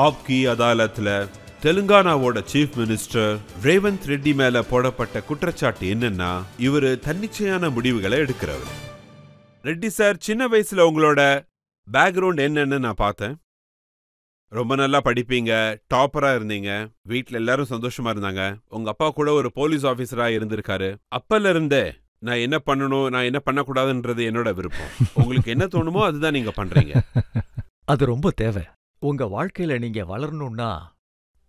ஆப்கி அதாலத்ல தெலுங்கானாவோட chief minister Revanth Reddy மேல போடப்பட்ட குற்றச்சாட்டு என்னன்னா, இவரு தன்னிச்சையான முடிவுகளை எடுக்கிறவர். ரெட்டி சார், சின்ன வயசுல உங்களோட பேக்ரவுண்ட் என்னன்னு நான் பார்த்தேன். ரொம்ப நல்லா படிப்பீங்க, டாப்பரா இருந்தீங்க, வீட்ல எல்லாரும் சந்தோஷமா இருந்தாங்க. உங்க அப்பா கூட ஒரு போலீஸ் ஆபீசரா இருந்திருக்காரு. அப்பல இருந்தே நான் என்ன பண்ணணும், நான் என்ன பண்ணக்கூடாதுன்றது என்னோட விருப்பம். உங்களுக்கு என்ன தோணுமோ அதுதான் நீங்க பண்றீங்க. அது ரொம்ப தேவை. உங்க வாழ்க்கையில நீங்க வளரணும்னா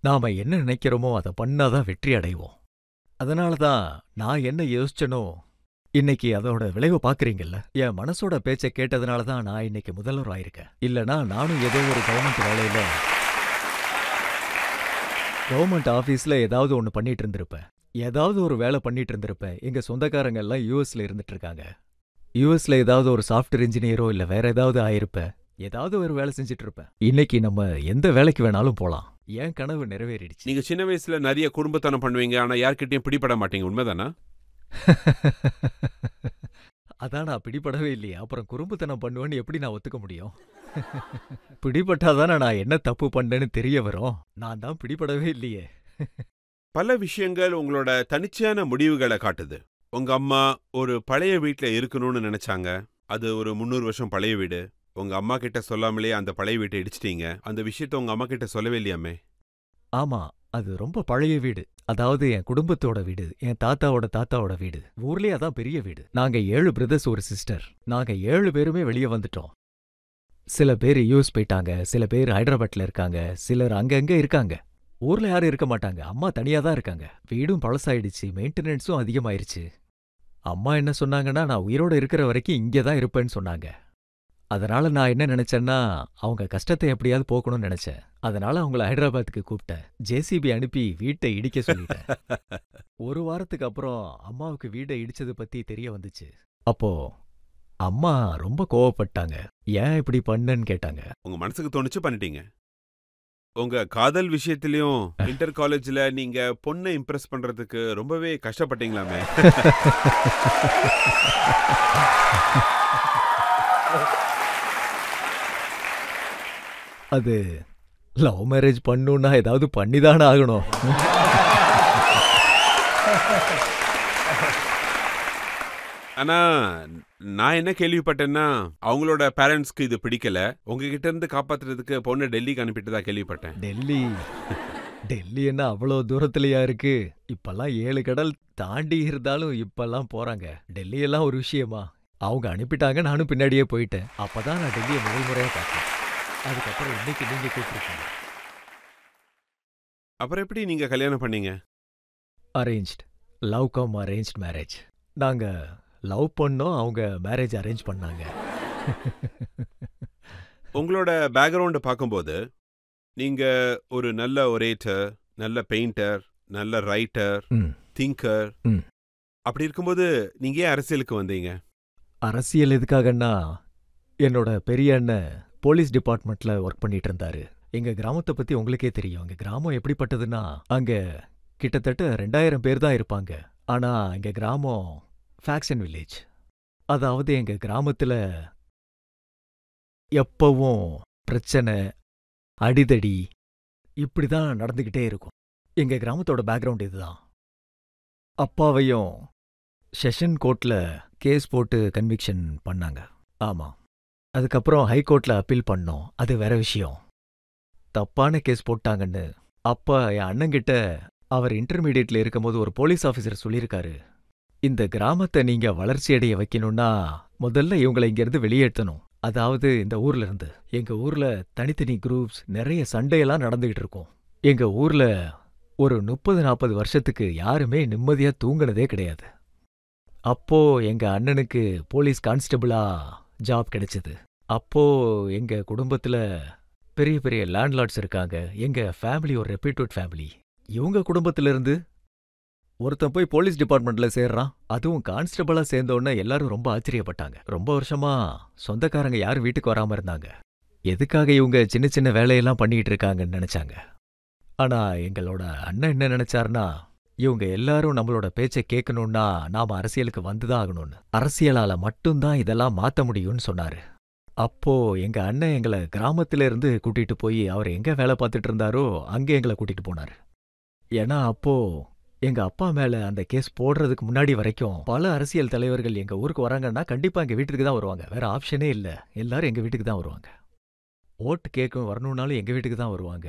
நாம என்ன நினைக்கிறோமோ அதை பண்ணாதான் வெற்றி அடைவோம். அதனாலதான் நான் என்ன யோசிச்சனோ இன்னைக்கு அதோட விளைவை பாக்குறீங்கல்ல. என் மனசோட பேச்சை கேட்டதுனாலதான் நான் இன்னைக்கு முதல்வர் ஆயிருக்கேன். இல்லனா நானும் ஏதோ ஒரு கவர்மெண்ட் வேலையில கவர்மெண்ட் ஆபீஸ்ல ஏதாவது ஒண்ணு பண்ணிட்டு இருந்திருப்பேன். ஏதாவது ஒரு வேலை பண்ணிட்டு இருந்திருப்பேன். எங்க சொந்தக்காரங்க எல்லாம் யூஎஸ்ல இருந்துட்டு இருக்காங்க. யூஎஸ்ல ஏதாவது ஒரு சாஃப்ட்வேர் இன்ஜினியரோ இல்ல வேற ஏதாவது ஆயிருப்பேன். ஏதாவது ஒரு வேலை செஞ்சுட்டு இருப்பேன். இன்னைக்கு நம்ம எந்த வேலைக்கு வேணாலும் போலாம். என் கனவு நிறைவேறிடுச்சு. நீங்க சின்ன வயசுல நிறைய குடும்பத்தனம் பண்ணுவீங்க, ஆனா யார்கிட்டயும் பிடிபட மாட்டீங்க, உண்மைதானா? அதான் நான் பிடிபடவே இல்லையே, அப்புறம் குறும்புத்தனம் பண்ணுவேன்னு எப்படி நான் ஒத்துக்க முடியும்? பிடிபட்டாதானே நான் என்ன தப்பு பண்ணேன்னு தெரிய வரும். நான் தான் பிடிபடவே இல்லையே. பல விஷயங்கள் உங்களோட தனிச்சையான முடிவுகளை காட்டுது. உங்க அம்மா ஒரு பழைய வீட்டுல இருக்கணும்னு நினைச்சாங்க. அது ஒரு 300 வருஷம் பழைய வீடு. உங்க அம்மா கிட்ட சொல்லாமலே அந்த பழைய வீட்டை இடிச்சிட்டீங்க. அந்த விஷயத்த உங்க அம்மா கிட்ட சொல்லவே இல்லையாமே? ஆமா, அது ரொம்ப பழைய வீடு. அதாவது என் குடும்பத்தோட வீடு, என் தாத்தாவோட வீடு. ஊர்லயே அதான் பெரிய வீடு. நாங்க 7 பிரதர்ஸ், ஒரு சிஸ்டர். நாங்க 7 பேருமே வெளியே வந்துட்டோம். சில பேர் யூஎஸ் போயிட்டாங்க, சில பேர் ஹைதராபாத்ல இருக்காங்க, சிலர் அங்கங்க இருக்காங்க. ஊர்ல யாரும் இருக்க மாட்டாங்க. அம்மா தனியா தான் இருக்காங்க. வீடும் பழசாயிடுச்சு, மெயின்டெனன்ஸும் அதிகமாயிருச்சு. அம்மா என்ன சொன்னாங்கன்னா, நான் உயிரோட இருக்கிற வரைக்கும் இங்கே தான் இருப்பேன்னு சொன்னாங்க. அதனால நான் என்ன நினைச்சேன்னா, அவங்க கஷ்டத்தை எப்படியாவது போக்கணும்னு நினைச்சேன். அதனால அவங்கள ஹைதராபாத்துக்கு கூப்பிட்டேன். ஜேசிபி அனுப்பி வீட்டை இடிக்க சொல்லிட்டேன். ஒரு வாரத்துக்கு அப்புறம் அம்மாவுக்கு வீட்டை இடிச்சது பத்தி தெரிய வந்துச்சு. அப்போ அம்மா ரொம்ப கோவப்பட்டாங்க. ஏன் இப்படி பண்ணன்னு கேட்டாங்க. உங்க மனசுக்கு தோணுச்சு, பண்ணிட்டீங்க. உங்க காதல் விஷயத்திலயும் இன்டர் காலேஜ்ல நீங்க பொண்ணை இம்ப்ரெஸ் பண்றதுக்கு ரொம்பவே கஷ்டப்பட்டீங்களாமே? அது லவ் மேரேஜ் பண்ணுன்னா ஏதாவது பண்ணிதானே ஆகணும். ஆனா நான் என்ன கேள்விப்பட்டேன்னா, அவங்களோட பேரண்ட்ஸ்க்கு இது பிடிக்கல. உங்ககிட்ட இருந்து காப்பாத்துறதுக்கு பொண்ணை டெல்லிக்கு அனுப்பிட்டதா கேள்விப்பட்டேன். டெல்லி என்ன அவ்வளோ தூரத்துலயா இருக்கு? இப்பெல்லாம் 7 கடல் தாண்டி இருந்தாலும் இப்பெல்லாம் போறாங்க. டெல்லி எல்லாம் ஒரு விஷயமா? அவங்க அனுப்பிட்டாங்க, நானும் பின்னாடியே போயிட்டேன். அப்பதான் நான் டெல்லியை முதல் முறையா பார்த்தேன். அதுக்கப்புறம் இன்னைக்கு நீங்க கூப்பிட்டுருக்கீங்க. அப்புறம் எப்படி நீங்க கல்யாணம் பண்ணீங்க? Arranged love cum arranged marriage. நாங்க லவ் பண்ணோம், அவங்க மேரேஜ் அரேஞ்ச் பண்ணாங்க. உங்களோட பேக்ரவுண்ட் பார்க்கும்போது நீங்க ஒரு நல்ல ஒரேட்டர், நல்ல பெயிண்டர், நல்ல ரைட்டர், திங்கர். அப்படி இருக்கும்போது நீங்க ஏன் அரசியலுக்கு வந்தீங்க? அரசியல் எதுக்காகன்னா, என்னோட பெரிய அண்ணன் போலீஸ் டிபார்ட்மெண்ட்ல ஒர்க் பண்ணிட்டு இருந்தாரு. எங்க கிராமத்தை பத்தி உங்களுக்கே தெரியும். எங்க கிராமம் எப்படிப்பட்டதுன்னா, அங்க கிட்டத்தட்ட 2000 பேர் தான் இருப்பாங்க. ஆனா எங்க கிராமம் ஃபேக்ஷன் வில்லேஜ். அதாவது எங்க கிராமத்துல எப்பவும் பிரச்சனை, அடிதடி இப்படிதான் நடந்துகிட்டே இருக்கும். எங்க கிராமத்தோட பேக்ரவுண்ட் இதுதான். அப்பாவையும் செஷன் கோர்ட்ல கேஸ் போட்டு கன்விக்ஷன் பண்ணாங்க. ஆமா, அதுக்கப்புறம் ஹைகோர்ட்ல அப்பீல் பண்ணோம். அது வேற விஷயம். தப்பான கேஸ் போட்டாங்கன்னு அப்பா என் அண்ணங்கிட்ட அவர் இன்டர்மீடியட்ல இருக்கும்போது ஒரு போலீஸ் ஆஃபீஸர் சொல்லியிருக்காரு, இந்த கிராமத்தை நீங்க வளர்ச்சி அடைய வைக்கணும்னா முதல்ல இவங்களை இங்கிருந்து வெளியேற்றணும். அதாவது இந்த ஊர்ல இருந்து. எங்க ஊர்ல தனித்தனி குரூப்ஸ், நிறைய சண்டையெல்லாம் நடந்துகிட்டு இருக்கும். எங்க ஊர்ல ஒரு 30-40 வருஷத்துக்கு யாருமே நிம்மதியா தூங்குனதே கிடையாது. அப்போ எங்க அண்ணனுக்கு போலீஸ் கான்ஸ்டபிளா ஜாப் கிடைச்சது. அப்போ எங்க குடும்பத்துல பெரிய பெரிய லேண்ட்லார்ட்ஸ் இருக்காங்க. எங்க ஃபேமிலி ஒரு ரெப்யூட்டட் ஃபேமிலி. இவங்க குடும்பத்துல இருந்து ஒருத்தன் போய் போலீஸ் டிபார்ட்மெண்ட்ல சேர்றான். அதுவும் கான்ஸ்டபிளா சேர்ந்தோன்னு எல்லாரும் ரொம்ப ஆச்சரியப்பட்டாங்க. ரொம்ப வருஷமா சொந்தக்காரங்க யாரும் வீட்டுக்கு வராம இருந்தாங்க. எதுக்காக இவங்க சின்ன சின்ன வேலையெல்லாம் பண்ணிட்டு இருக்காங்கன்னு நினைச்சாங்க. ஆனா எங்களோட அண்ணன் என்ன நினைச்சாருன்னா, இவங்க எல்லாரும் நம்மளோட பேச்சை கேட்கணும்னா நாம அரசியலுக்கு வந்துதான் ஆகணும்னு. அரசியலால மட்டும்தான் இதெல்லாம் மாத்த முடியும்னு சொன்னாரு. அப்போ எங்க அண்ணன் எங்கள கிராமத்துல இருந்து கூட்டிட்டு போய் அவர் எங்க வேலை பார்த்துட்டு இருந்தாரோ அங்கே எங்கள கூட்டிட்டு போனாரு. ஏன்னா அப்போ எங்க அப்பா மேல அந்த கேஸ் போடுறதுக்கு முன்னாடி வரைக்கும் பல அரசியல் தலைவர்கள் எங்க ஊருக்கு வராங்கன்னா கண்டிப்பா எங்க வீட்டுக்கு தான் வருவாங்க. வேற ஆப்ஷனே இல்ல. எல்லாரும் எங்க வீட்டுக்கு தான் வருவாங்க. ஓட்டு கேட்கும் வரணும்னாலும் எங்க வீட்டுக்கு தான் வருவாங்க.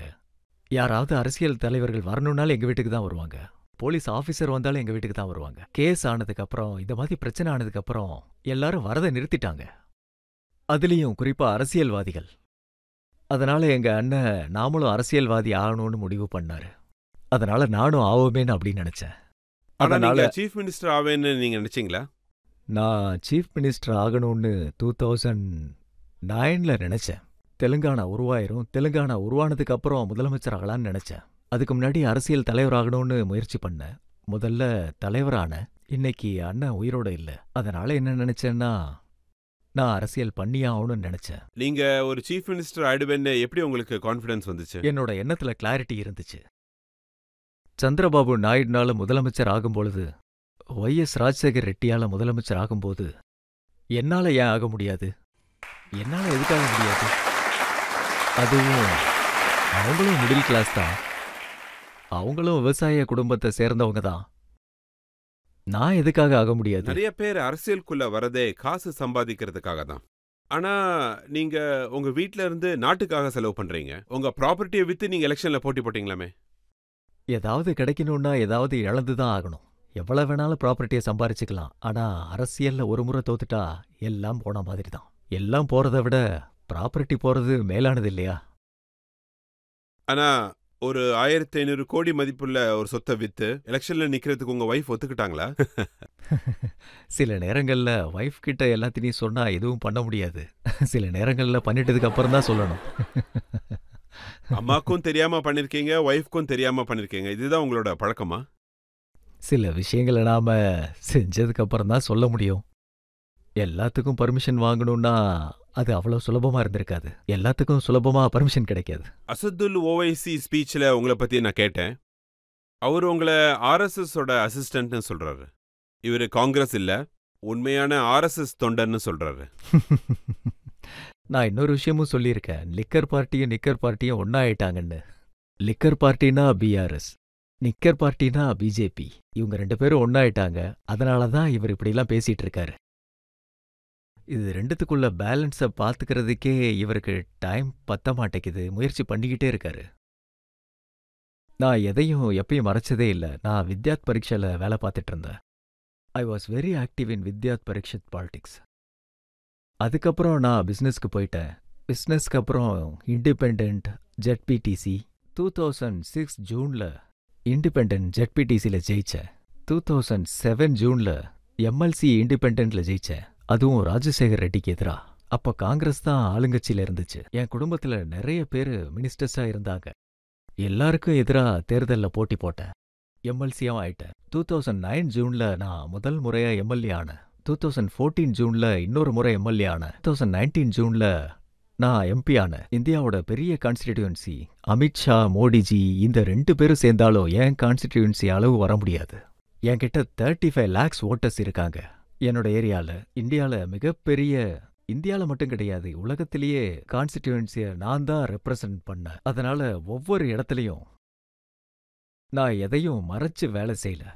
யாராவது அரசியல் தலைவர்கள் வரணும்னாலும் எங்க வீட்டுக்கு தான் வருவாங்க. போலீஸ் ஆபீசர் வந்தாலும் எங்க வீட்டுக்கு தான் வருவாங்க. கேஸ் ஆனதுக்கு அப்புறம் இந்த மாதிரி பிரச்சனை ஆனதுக்கு அப்புறம் எல்லாரும் வரதை நிறுத்திட்டாங்க. அதுலயும் குறிப்பா அரசியல்வாதிகள். அதனால எங்க அண்ணன் நாமளும் அரசியல்வாதி ஆகணும்னு முடிவு பண்ணாரு. அதனால நானும் ஆவோமேன்னு அப்படின்னு நினைச்சேன். ஆனா அதனால நீங்க சீஃப் மினிஸ்டர் ஆவேன்னு நீங்க நினைச்சீங்களா? நான் சீஃப் மினிஸ்டர் ஆகணும்னு 2009ல நினைச்சேன். தெலுங்கானா உருவாயிரும். தெலுங்கானா உருவானதுக்கு அப்புறம் முதலமைச்சர் ஆகலான்னு நினைச்சேன். அதுக்கு முன்னாடி அரசியல் தலைவர் ஆகணும்னு முயற்சி பண்ணேன். முதல்ல தலைவரான. இன்னைக்கு அண்ணன் உயிரோட இல்ல. அதனால என்ன நினைச்சேன்னா நான் அரசியல் பண்ணியே ஆகணும்னு நினைச்சேன். நீங்க ஒரு சீஃப் மினிஸ்டர் ஆயிடுவேன்னு எப்படி உங்களுக்கு கான்ஃபிடன்ஸ் வந்துச்சு? என்னோட எண்ணத்துல கிளாரிட்டி இருந்துச்சு. சந்திரபாபு நாயுடுனால முதலமைச்சர் ஆகும்பொழுது, ஒய்.எஸ். ராஜசேகர் ரெட்டியால முதலமைச்சர் ஆகும்போது என்னால ஏன் ஆக முடியாது? என்னால எதுக்காக முடியாது? அதுவும் அவங்களும் மிடில் கிளாஸ் தான். அவங்களும் விவசாய குடும்பத்தை சேர்ந்தவங்க தான். நான் எதுக்காக ஆக முடியாது? நிறைய பேர் அரசியலுக்குள்ள வரதே காசு சம்பாதிக்கிறதுக்காக தான். ஆனா நீங்க உங்க வீட்ல இருந்து நாட்டுக்காக செலவு பண்றீங்க. உங்க ப்ராப்பர்ட்டியை வித்து நீங்க எலெக்ஷன்ல போட்டி போட்டீங்களாமே. ஏதாவது கிடைக்கணும்னா ஏதாவது இழந்துதான் ஆகணும். எவ்வளவு வேணாலும் ப்ராப்பர்ட்டியை சம்பாரிச்சுக்கலாம். ஆனா அரசியல்ல ஒரு முறை தோத்துட்டா எல்லாம் போன மாதிரி தான். எல்லாம் போறதை விட ப்ராப்பர்ட்டி போறது மேலானது இல்லையா? ஆனா ஒரு 1500 கோடி மதிப்புள்ள ஒரு சொத்தை வித்து எலெக்ஷன்ல நிக்கிறதுக்கு உங்க வைஃப் ஒத்துக்கிட்டாங்களா? சில நேரங்கள்ல வைஃப் கிட்ட எல்லாத்தையும் சொன்னா எதுவும் பண்ண முடியாது. சில நேரங்கள்ல பண்ணிட்டதுக்கு அப்புறம் தான் சொல்லணும். அம்மாக்கும் தெரியாம பண்ணிருக்கீங்க, வைஃப்க்கும் தெரியாம பண்ணிருக்கீங்க. இதுதான் உங்களோட பழக்கமா? சில விஷயங்களை நாம செஞ்சதுக்கு அப்புறம் தான் சொல்ல முடியும். எல்லாத்துக்கும் பர்மிஷன் வாங்கணும்னா அது அவ்வளவு சுலபமா இருந்திருக்காது. எல்லாத்துக்கும் சுலபமா பர்மிஷன் கிடைக்காது. அசதுல் ஓவைசி ஸ்பீச்ல உங்களை பத்தி நான் கேட்டேன். அவர் உங்களை ஆர்எஸ்எஸ் ஓட அசிஸ்டன்ட்னு சொல்றாரு. இவரு காங்கிரஸ் இல்ல, உண்மையான ஆர்எஸ்எஸ் தொண்டர்னு சொல்றாரு. நான் இன்னொரு விஷயமும் சொல்லியிருக்கேன். லிக்கர் பார்ட்டியும் நிக்கர் பார்ட்டியும் ஒன்னா ஆயிட்டாங்கன்னு. லிக்கர் பார்ட்டினா பிஆர்எஸ், நிக்கர் பார்ட்டினா பிஜேபி. இவங்க 2 பேரும் ஒன்னா ஆயிட்டாங்க. அதனால தான் இவர் இப்படிலாம் பேசிட்டு இருக்காரு. இது ரெண்டுத்துக்குள்ள பேலன்ஸை பார்த்துக்கிறதுக்கே இவருக்கு டைம் பத்த மாட்டேங்குது. முயற்சி பண்ணிக்கிட்டே இருக்காரு. நான் எதையும் எப்பயும் மறைச்சதே இல்லை. நான் வித்யாத் பரீட்சையில் வேலை பார்த்துட்டு இருந்தேன். I was very active in வித்யாத் பரீட்சத் பாலிடிக்ஸ். அதுக்கப்புறம் நான் பிஸ்னஸ்க்கு போயிட்டேன். பிஸ்னஸ்க்கு அப்புறம் இண்டிபெண்ட் ஜெட்பிடிசி 2006 ஜூனில் இண்டிபெண்ட் ஜெட்பிடிசியில் ஜெயிச்சேன். 2007 ஜூனில் எம்எல்சி இண்டிபெண்டில் ஜெயிச்சேன். அதுவும் ராஜசேகர் ரெட்டிக்கு எதிரா. அப்ப காங்கிரஸ் தான் ஆளுங்கட்சியில இருந்துச்சு. என் குடும்பத்துல நிறைய பேரு மினிஸ்டர்ஸா இருந்தாங்க. எல்லாருக்கும் எதிரா தேர்தலில் போட்டி போட்டேன். எம்எல்சியாவும் ஆயிட்டேன். 2009 ஜூன்ல நான் முதல் முறையா எம்எல்ஏ ஆனேன். 2014 ஜூன்ல இன்னொரு முறை எம்எல்ஏ ஆனேன். 2019 ஜூன்ல நான் எம்பி ஆனேன். இந்தியாவோட பெரிய கான்ஸ்டிடியூன்சி அமித்ஷா, மோடிஜி இந்த 2 பேரும் சேர்ந்தாலும் என் கான்ஸ்டிடியூன்சி அளவு வர முடியாது. என்கிட்ட 35 lakhs ஓட்டர்ஸ் இருக்காங்க. என்னோட ஏரியால இந்தியால மிகப்பெரிய, இந்தியால மட்டும் கிடையாது உலகத்திலேயே கான்ஸ்டிடியூன்சியை நான் தான் ரெப்ரசன்ட் பண்ணேன். அதனால ஒவ்வொரு இடத்துலையும் நான் எதையும் மறைச்சு வேலை செய்யல.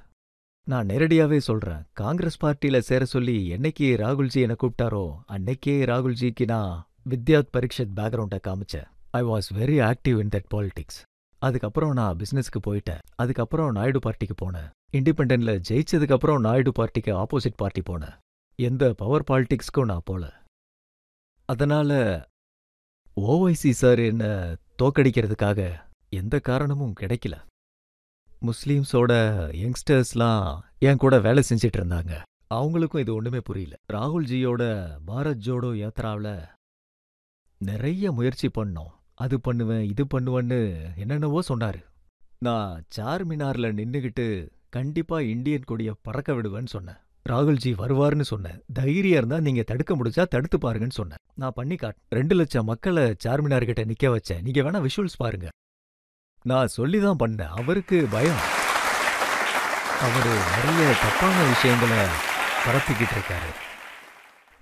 நான் நேரடியாவே சொல்றேன். காங்கிரஸ் பார்ட்டியில சேர சொல்லி என்னைக்கு ராகுல்ஜி என்னை கூப்பிட்டாரோ அன்னைக்கே ராகுல்ஜிக்கு நான் வித்யாத் பரீட்சத் பேக்ரவுண்டை காமிச்சேன். ஐ was very active in that politics. அதுக்கப்புறம் நான் பிசினஸ்க்கு போயிட்டேன். அதுக்கப்புறம் நாயுடு பார்ட்டிக்கு போனேன். இண்டிபெண்டன்ட்ல ஜெயிச்சதுக்கு அப்புறம் நாயுடு பார்ட்டிக்கு ஆப்போசிட் பார்ட்டி போனேன். எந்த பவர் பாலிடிக்ஸ்க்கும் நான் போல. அதனால ஓவைசி சார் என்ன தோக்கடிக்கிறதுக்காக எந்த காரணமும் கிடைக்கல. முஸ்லீம்ஸோட யங்ஸ்டர்ஸ்லாம் என் கூட வேலை செஞ்சிட்டு இருந்தாங்க. அவங்களுக்கும் இது ஒண்ணுமே புரியல. ராகுல்ஜியோட பாரத் ஜோடோ யாத்திராவில் நிறைய முயற்சி பண்ணோம். அது பண்ணுவேன் இது பண்ணுவேன்னு என்னென்னவோ சொன்னாரு. நான் சார்மினார்ல நின்னுகிட்டு கண்டிப்பா இந்தியன் கொடியை பறக்க விடுவேன்னு சொன்னேன். ராகுல்ஜி வருவார்னு சொன்னேன். தைரியம் இருந்தா நீங்க தடுக்க முடிஞ்சா தடுத்து பாருங்கன்னு சொன்னேன். நான் பண்ணி 2 லட்சம் மக்களை சார்மினார் கிட்ட நிக்க வச்சேன். நீங்க வேணா விஷுவல்ஸ் பாருங்க. நான் சொல்லிதான் பண்ணேன். அவருக்கு பயம். அவரு நிறைய தப்பான விஷயங்களை பரப்பிக்கிட்டு இருக்காரு.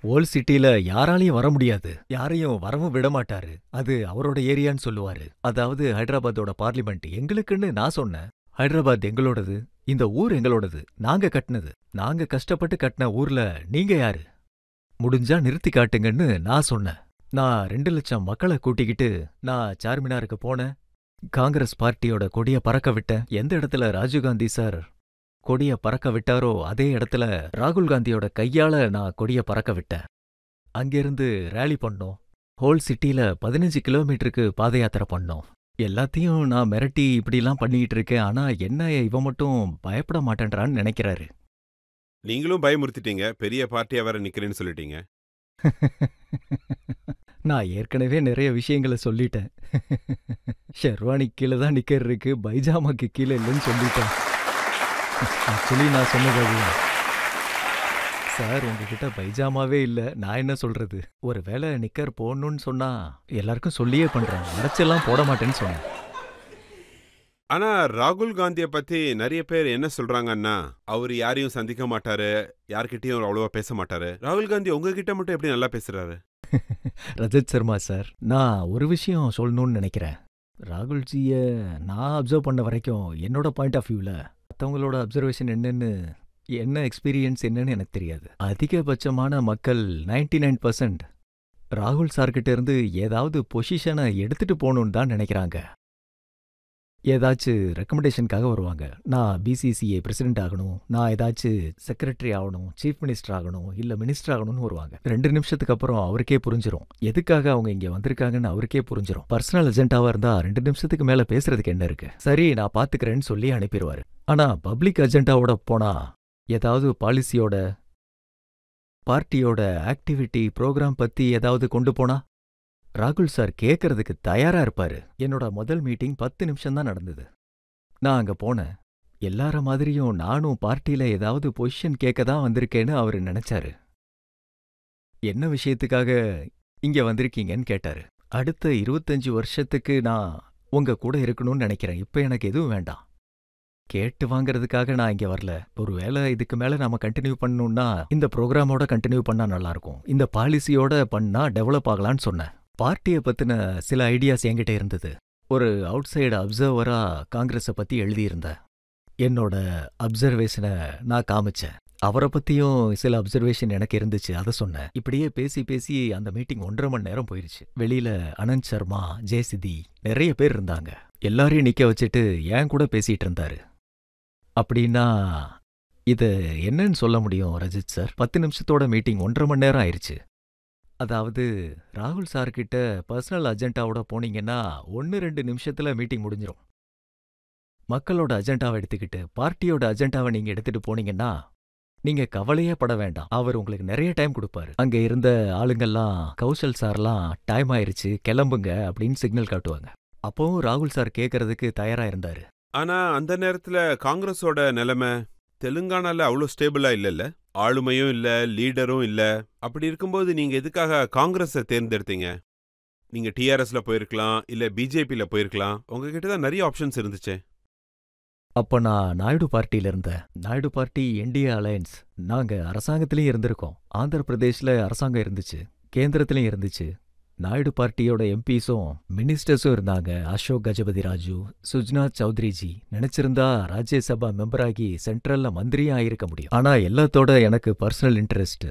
ஓல்ட் சிட்டில யாராலையும் வர முடியாது, யாரையும் வரவும் விட மாட்டாரு. அது அவரோட ஏரியான்னு சொல்லுவாரு. அதாவது ஹைதராபாத்தோட பார்லிமெண்ட் எங்களுக்குன்னு நான் சொன்னேன். ஹைதராபாத் எங்களோடது, இந்த ஊர் எங்களோடது, நாங்க கட்டினது. நாங்க கஷ்டப்பட்டு கட்டின ஊர்ல நீங்க யாரு? முடிஞ்சா நிறுத்தி காட்டுங்கன்னு நான் சொன்னேன். நான் 2 லட்சம் மக்களை கூட்டிக்கிட்டு நான் சார்மினாருக்கு போனேன். காங்கிரஸ் பார்ட்டியோட கொடிய பறக்க விட்டேன். எந்த இடத்துல ராஜீவ்காந்தி சார் கொடிய பறக்க விட்டாரோ அதே இடத்துல ராகுல் காந்தியோட கையால நான் கொடிய பறக்க விட்டேன். அங்கிருந்து ரேலி பண்ணோம். ஹோல் சிட்டில 15 கிலோமீட்டருக்கு பாத யாத்திரை பண்ணோம். எல்லாத்தையும் நான் மிரட்டி இப்படிலாம் பண்ணிக்கிட்டு இருக்கேன். ஆனா என்ன இவன் மட்டும் பயப்பட மாட்டேன்றான்னு நினைக்கிறாரு. நீங்களும் பயமுறுத்திட்டீங்க, பெரிய பார்ட்டியா வேற நிக்கிறேன்னு சொல்லிட்டீங்க. நான் ஏற்கனவே நிறைய விஷயங்களை சொல்லிட்டேன். ஷெர்வானிக்கு கீழே தான் நிக்கர் இருக்கு, பைஜாமாக்கு கீழே இல்லைன்னு சொல்லிட்டேன். ஆக்சுவலி நான் சொன்னது அதுதான். சார் உங்ககிட்ட பைஜாமாவே இல்லை, நான் என்ன சொல்றது? ஒருவேளை நிக்கர் போடணும்னு சொன்னா எல்லாருக்கும் சொல்லியே பண்றேன், மறைச்செல்லாம் போட மாட்டேன்னு சொன்னேன். ஆனா ராகுல் காந்திய பத்தி நிறைய பேர் என்ன சொல்றாங்கன்னா, அவரு யாரையும் சந்திக்க மாட்டாரு, யார்கிட்டயும் அவ்வளவா பேச மாட்டாரு. ராகுல் காந்தி உங்ககிட்ட மட்டும் எப்படி நல்லா பேசுறாரு? ரஜத் சர்மா சார், நான் ஒரு விஷயம் சொல்லணும்னு நினைக்கிறேன். ராகுல்ஜிய நான் அப்சர்வ் பண்ண வரைக்கும் என்னோட பாயிண்ட் ஆஃப் வியூவில் மற்றவங்களோட அப்சர்வேஷன் என்னன்னு, என்ன எக்ஸ்பீரியன்ஸ் என்னன்னு எனக்கு தெரியாது. அதிகபட்சமான மக்கள் 99% ராகுல் சார்கிட்ட இருந்து ஏதாவது பொசிஷனை எடுத்துட்டு போகணுன்னு தான் நினைக்கிறாங்க. ஏதாச்சும் ரெக்கமெண்டேஷனுக்காக வருவாங்க. நான் பிசிசிஐ பிரசிடென்ட் ஆகணும், நான் ஏதாச்சும் செக்ரட்டரி ஆகணும், சீஃப் மினிஸ்டர் ஆகணும், இல்லை மினிஸ்டர் ஆகணும்னு வருவாங்க. 2 நிமிஷத்துக்கு அப்புறம் அவருக்கே புரிஞ்சிரும் எதுக்காக அவங்க இங்கே வந்திருக்காங்கன்னு. அவருக்கே புரிஞ்சிரும். பர்சனல் அஜெண்டாவா இருந்தா 2 நிமிஷத்துக்கு மேல பேசுறதுக்கு என்ன இருக்கு? சரி நான் பாத்துக்கிறேன்னு சொல்லி அனுப்பிடுவாரு. ஆனா பப்ளிக் அஜெண்டாவோட போனா, ஏதாவது பாலிசியோட, பார்ட்டியோட ஆக்டிவிட்டி ப்ரோக்ராம் பத்தி ஏதாவது கொண்டு போனா ராகுல் சார் கேட்கறதுக்கு தயாரா இருப்பாரு. என்னோட முதல் மீட்டிங் 10 நிமிஷம் தான் நடந்தது. நான் அங்க போனேன். எல்லார மாதிரியும் நானும் பார்ட்டியில ஏதாவது பொசிஷன் கேட்க தான் வந்திருக்கேன்னு அவரு நினைச்சாரு. என்ன விஷயத்துக்காக இங்க வந்திருக்கீங்கன்னு கேட்டாரு. அடுத்த 25 வருஷத்துக்கு நான் உங்க கூட இருக்கணும்னு நினைக்கிறேன், இப்ப எனக்கு எதுவும் வேண்டாம். கேட்டு வாங்கறதுக்காக நான் இங்க வரல. ஒருவேளை இதுக்கு மேல நாம கண்டினியூ பண்ணணும்னா இந்த ப்ரோக்ராமோட கண்டினியூ பண்ணா நல்லா இருக்கும், இந்த பாலிசியோட பண்ணா டெவலப் ஆகலான்னு சொன்னேன். பார்ட்டியை பத்தின சில ஐடியாஸ் என்கிட்ட இருந்தது. ஒரு அவுட் சைடு அப்சர்வரா காங்கிரஸை பத்தி எழுதியிருந்தேன். என்னோட அப்சர்வேஷனை நான் காமிச்சேன். அவரை பத்தியும் சில அப்சர்வேஷன் எனக்கு இருந்துச்சு, அதை சொன்னேன். இப்படியே பேசி பேசி அந்த மீட்டிங் 1.5 மணி நேரம் போயிருச்சு. வெளியில அனந்த் சர்மா, ஜெயசிதி நிறைய பேர் இருந்தாங்க. எல்லாரையும் நிக்க வச்சுட்டு ஏன் கூட பேசிட்டு இருந்தாரு. அப்படின்னா இது என்னன்னு சொல்ல முடியும் ரஜித் சார்? 10 நிமிஷத்தோட மீட்டிங் 1.5 மணி நேரம் ஆயிருச்சு. அதாவது ராகுல் சார்கிட்ட பர்சனல் அஜெண்டாவோட போனீங்கன்னா 1-2 நிமிஷத்துல மீட்டிங் முடிஞ்சிரும். மக்களோட அஜெண்டாவை எடுத்துக்கிட்டு பார்ட்டியோட அஜெண்டாவை நீங்க எடுத்துட்டு போனீங்கன்னா நீங்க கவலையே பட வேண்டாம், அவர் உங்களுக்கு நிறைய டைம் கொடுப்பாரு. அங்க இருந்த ஆளுங்கெல்லாம் கௌஷல் சார்லாம் டைம் ஆயிருச்சு கிளம்புங்க அப்படின்னு சிக்னல் காட்டுவாங்க. அப்பவும் ராகுல் சார் கேட்கறதுக்கு தயாரா இருந்தாரு. ஆனா அந்த நேரத்துல காங்கிரஸோட நிலைமை தெலுங்கானால அவ்வளோ ஸ்டேபிளா இல்லைல்ல, ஆளுமையும் இல்ல, லீடரும் இல்ல. அப்படி இருக்கும்போது நீங்க எதுக்காக காங்கிரஸை தேர்ந்தெடுத்தீங்க? நீங்க டிஆர்எஸ்ல போயிருக்கலாம், இல்ல பிஜேபியில போயிருக்கலாம், உங்ககிட்ட தான் நிறைய ஆப்ஷன்ஸ் இருந்துச்சே. அப்ப நான் நாயுடு பார்ட்டியில இருந்தேன். Naidu party NDA alliance. நாங்க அரசாங்கத்திலயும் இருந்திருக்கோம். ஆந்திர பிரதேஷ்ல அரசாங்கம் இருந்துச்சு, கேந்திரத்திலயும் இருந்துச்சு. நாயுடு பார்ட்டியோட எம்பிஸும் மினிஸ்டர்ஸும் இருந்தாங்க. அசோக் கஜபதி ராஜு, சுஜ்னா சௌத்ரிஜி. நினைச்சிருந்தா ராஜ்யசபா மெம்பராகி சென்ட்ரல்ல மந்திரியா ஆயிருக்க முடியும். ஆனா எல்லாத்தோட எனக்கு பர்சனல் இன்ட்ரெஸ்ட்,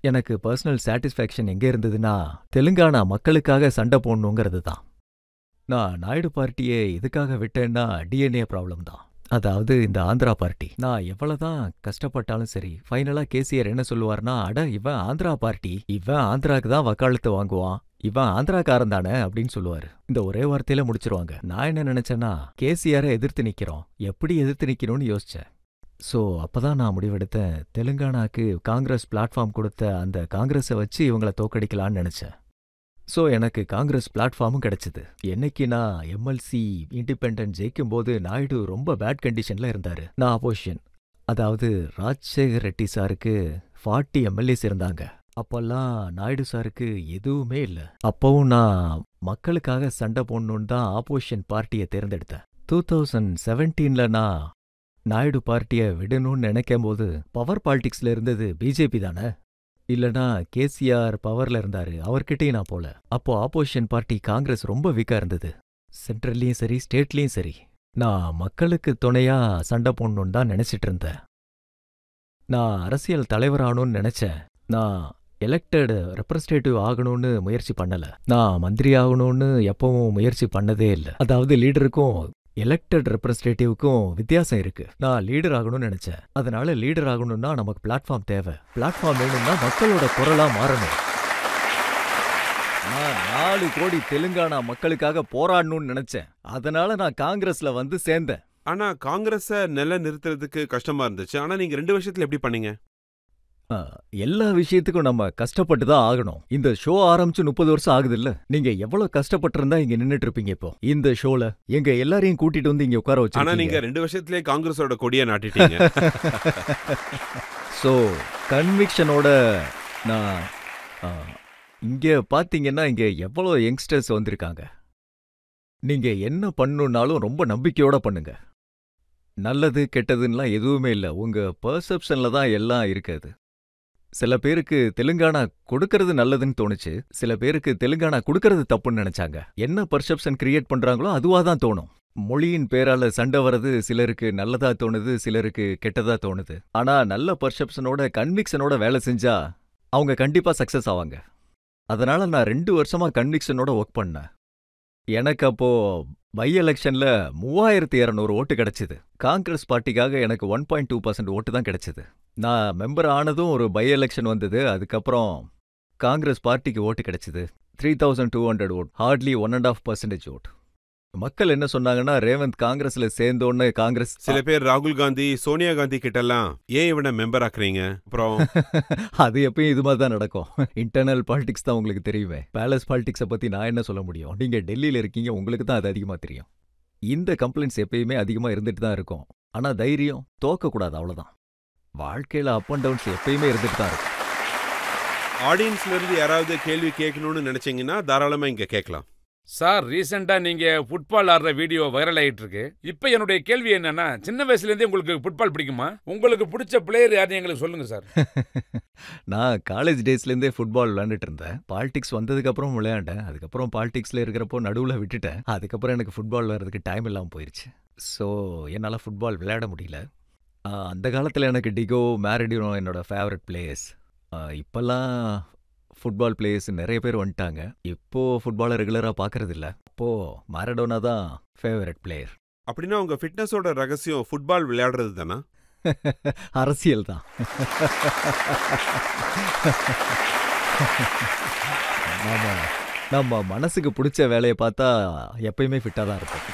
எனக்கு பர்சனல் சாட்டிஸ்ஃபேக்ஷன் எங்க இருந்ததுன்னா தெலுங்கானா மக்களுக்காக சண்டை போடணுங்கிறது தான். நான் நாயுடு பார்ட்டியை எதுக்காக விட்டேன்னா டிஎன்ஏ ப்ராப்ளம் தான். அதாவது இந்த ஆந்திரா பார்ட்டி, நான் எவ்வளவுதான் கஷ்டப்பட்டாலும் சரி, ஃபைனலா கேசிஆர் என்ன சொல்லுவார்னா, அட இவன் ஆந்திரா பார்ட்டி, இவன் ஆந்திராக்கு தான் வக்காலத்து வாங்குவான், இவன் ஆந்திராக்காரன் தானே அப்படின்னு சொல்லுவாரு. இந்த ஒரே வார்த்தையில முடிச்சிருவாங்க. நான் என்ன நினைச்சேன்னா, கேசிஆரை எதிர்த்து நிக்கிறோம், எப்படி எதிர்த்து நிக்கணும்னு யோசிச்சேன். ஸோ அப்பதான் நான் முடிவெடுத்தேன், தெலுங்கானாக்கு காங்கிரஸ் பிளாட்ஃபார்ம் கொடுத்த அந்த காங்கிரஸை வச்சு இவங்கள தோக்கடிக்கலான்னு நினைச்சேன். ஸோ எனக்கு காங்கிரஸ் பிளாட்ஃபார்மும் கிடைச்சது. என்னைக்கு நான் எம்எல்சி இண்டிபெண்டன்ட் ஜெயிக்கும் போது நாயுடு ரொம்ப பேட் கண்டிஷன்ல இருந்தாரு. நான் அப்போசிஷன். அதாவது ராஜசேகர் ரெட்டி சாருக்கு 40 எம்எல்ஏஸ் இருந்தாங்க. அப்பெல்லாம் நாயுடு சாருக்கு எதுவுமே இல்லை. அப்பவும் நான் மக்களுக்காக சண்டை போடணுன்னு தான் ஆப்போசிஷன் பார்ட்டியை தேர்ந்தெடுத்தேன். 2017ல நான் நாயுடு பார்ட்டியை விடணும்னு நினைக்கும் போது பவர் பாலிடிக்ஸ்ல இருந்தது பிஜேபி தானே. இல்லனா கேசிஆர் பவர்ல இருந்தாரு, அவர்கிட்டயும் நான் போல. அப்போ ஆப்போசிஷன் பார்ட்டி காங்கிரஸ் ரொம்ப வீக்கா இருந்தது. சென்ட்ரல்லயும் சரி, ஸ்டேட்லயும் சரி. நான் மக்களுக்கு துணையா சண்டை போடணும்னு தான் நினைச்சிட்டு இருந்தேன். நான் அரசியல் தலைவராகணும்னு நினைச்சேன். நான் எலெக்டட் ரெப்ரஸன்டேட்டிவ் ஆகணும்னு முயற்சி பண்ணல. நான் மந்திரி ஆகணும்னு எப்பவும் முயற்சி பண்ணதே இல்ல. அதாவது லீடருக்கும் எலெக்டட் ரெப்ரஸன்டேட்டிவ்க்கும் வித்தியாசம் இருக்கு. நான் லீடர் ஆகணும்னு நினைச்சேன். அதனால லீடர் ஆகணும்னா நமக்கு பிளாட்ஃபார்ம் தேவை. பிளாட்ஃபார்ம் வேணும்னா மக்களோட குரலா மாறணும். நான் 4 கோடி தெலுங்கானா மக்களுக்காக போராடணும்னு நினைச்சேன். அதனால நான் காங்கிரஸ்ல வந்து சேர்ந்தேன். ஆனா காங்கிரஸ நிலை நிறுத்துறதுக்கு கஷ்டமா இருந்துச்சு. ஆனா நீங்க 2 வருஷத்துல எப்படி பண்ணீங்க? எல்லா விஷயத்துக்கும் நம்ம கஷ்டப்பட்டு தான் ஆகணும். இந்த ஷோ ஆரம்பிச்சு 30 வருஷம் ஆகுதுல்ல. நீங்க எவ்வளவு கஷ்டப்பட்டிருந்தா இங்க நின்னுட்டு இருப்பீங்க இப்போ. இந்த ஷோல எங்க எல்லாரையும் கூட்டிட்டு வந்து இங்க உட்கார ஆனா வச்சிருக்கீங்க. நீங்க 2 வருஷத்திலே காங்கிரஸோட கொடியை நாட்டிட்டீங்க. சோ கன்விக்ஷனோட நான் ஆ, இங்க பாத்தீங்கன்னா இங்க எவ்வளவு யங்ஸ்டர்ஸ் வந்திருக்காங்க. நீங்க என்ன பண்ணணும்னாலும் ரொம்ப நம்பிக்கையோட பண்ணுங்க. நல்லது கெட்டதுன்னெலாம் எதுவுமே இல்ல. உங்க பெர்செப்ஷன்ல தான் எல்லாம் இருக்குது. சில பேருக்கு தெலுங்கானா கொடுக்கறது நல்லதுன்னு தோணுச்சு. சில பேருக்கு தெலுங்கானா கொடுக்கறது தப்புன்னு நினைச்சாங்க. என்ன பெர்செப்ஷன் கிரியேட் பண்றாங்களோ அதுவா தான் தோணும். மொழியின் பேரால சண்டை வர்றது சிலருக்கு நல்லதா தோணுது, சிலருக்கு கெட்டதா தோணுது. ஆனா நல்ல பெர்செப்ஷனோட கன்விக்ஷனோட வேலை செஞ்சா அவங்க கண்டிப்பா சக்சஸ் ஆவாங்க. அதனால நான் 2 வருஷமா கன்விக்ஷனோட ஒர்க் பண்ணேன். எனக்கு அப்போ பை எலெக்ஷன்ல 3200 ஓட்டு கிடைச்சது. காங்கிரஸ் பார்ட்டிக்காக எனக்கு 1.2% ஓட்டு தான் கிடைச்சது. நான் மெம்பர் ஆனதும் ஒரு பை எலெக்ஷன் வந்தது. அதுக்கப்புறம் காங்கிரஸ் பார்ட்டிக்கு ஓட்டு கிடைச்சது. 3200 ஓட், ஹார்ட்லி 1.5% ஓட். மக்கள் என்ன சொன்னாங்கன்னா, ரேவந்த் காங்கிரஸ்ல சேர்ந்தோன்னு காங்கிரஸ் சில பேர் ராகுல் காந்தி, சோனியா காந்தி கிட்டலாம் ஏன் இவனை மெம்பர் ஆக்குறீங்க? அப்புறம் அது எப்பயும் இது மாதிரி தான் நடக்கும். இன்டர்னல் பாலிடிக்ஸ் தான் உங்களுக்கு தெரியுமே. பேலஸ் பாலிடிக்ஸை பத்தி நான் என்ன சொல்ல முடியும்? நீங்க டெல்லியில இருக்கீங்க, உங்களுக்கு தான் அது அதிகமா தெரியும். இந்த கம்ப்ளைண்ட்ஸ் எப்பயுமே அதிகமா இருந்துட்டு தான் இருக்கும். ஆனா தைரியம் தோக்கக்கூடாது, அவ்வளவுதான். வாழ்க்கையில அப் அண்ட் டவுன்ஸ் எப்பயுமே இருந்துட்டு தான் இருக்கும். ஆடியன்ஸ்ல இருந்து யாராவது கேள்வி கேட்கணும்னு நினைச்சீங்கன்னா தாராளமா இங்க கேட்கலாம். சார், ரீசெண்டா நீங்க ஃபுட்பால் ஆடுற வீடியோ வைரல் ஆயிட்டு இருக்கு. இப்போ என்னுடைய கேள்வி என்னன்னா, சின்ன வயசுல இருந்தே உங்களுக்கு ஃபுட்பால் பிடிக்குமா? உங்களுக்கு பிடிச்ச பிளேயர் யாருன்னு எங்களுக்கு சொல்லுங்க சார். நான் காலேஜ் டேஸ்லேருந்தே ஃபுட்பால் விளையாண்டுட்டு இருந்தேன். பாலிடிக்ஸ் வந்ததுக்கு அப்புறம் விளையாண்டேன். அதுக்கப்புறம் பாலிடிக்ஸ்ல இருக்கிறப்போ நடுவில் விட்டுட்டேன். அதுக்கப்புறம் எனக்கு ஃபுட்பால் விளையாடுறதுக்கு டைம் இல்லாமல் போயிருச்சு. ஸோ என்னால் ஃபுட்பால் விளையாட முடியல. அந்த காலத்தில் எனக்கு டிகோ, மேரடினோ என்னோட ஃபேவரட் பிளேயர்ஸ். இப்போல்லாம் ஃபுட்பால் பிளேயர்ஸ் நிறைய பேர் வந்துட்டாங்க. இப்போ ஃபுட்பாலை ரெகுலராக பார்க்கறது இல்ல. அப்போ மாரடோனா தான் ஃபேவரட் பிளேயர். அப்படின்னா உங்க ஃபிட்னஸோட ரகசியம் ஃபுட்பால் விளையாடுறது தானா? அரசியல் தான். நம்ம மனசுக்கு பிடிச்ச வேலையை பார்த்தா எப்பயுமே ஃபிட்டாக தான் இருக்கும்.